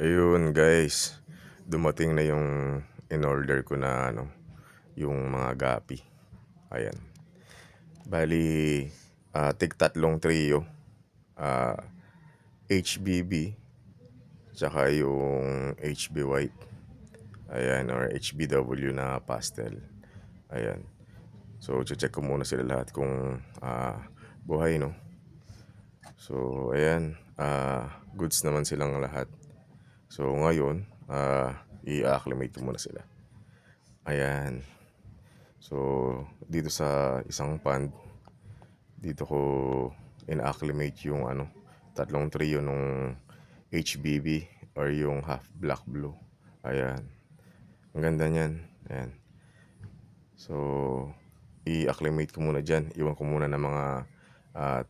Ayun guys, dumating na yung in-order ko na yung mga gapi. Ayan. Bali, tig tatlong trio, ah, HBB, tsaka yung HB White. Ayan, or HBW na pastel. Ayan. So, check ko muna sila lahat kung buhay, no? So, ayan. Goods naman silang lahat. So, ngayon, i-acclimate ko muna sila. Ayan. So, dito sa isang pond, dito ko in-acclimate yung tatlong trio nung HBB or yung half black blue. Ayan. Ang ganda niyan. Ayan. So, i-acclimate ko muna dyan. Iwan ko muna ng mga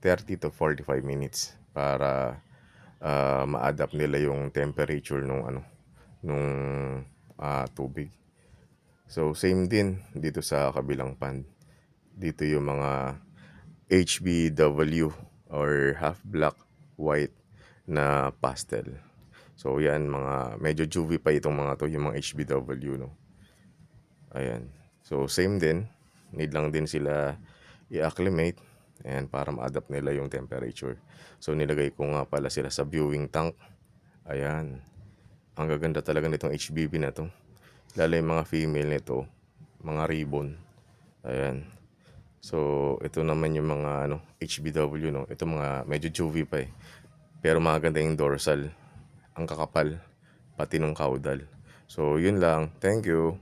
30 to 45 minutes para ma-adapt nila yung temperature nung tubig. So, same din dito sa kabilang pond. Dito yung mga HBW or half black white na pastel. So, yan, mga medyo juvie pa itong mga to, yung mga HBW, no? Ayan. So, same din. Need lang din sila i-acclimate. Ayan, para ma-adapt nila yung temperature. So, nilagay ko nga pala sila sa viewing tank. Ayan. Ang gaganda talaga nitong HBB na to. Lalo yung mga female nito, mga ribbon. Ayan. So, ito naman yung mga HBW, no. Ito mga medyo juvie pa eh. Pero maganda yung dorsal. Ang kakapal pati nung caudal. So, yun lang. Thank you.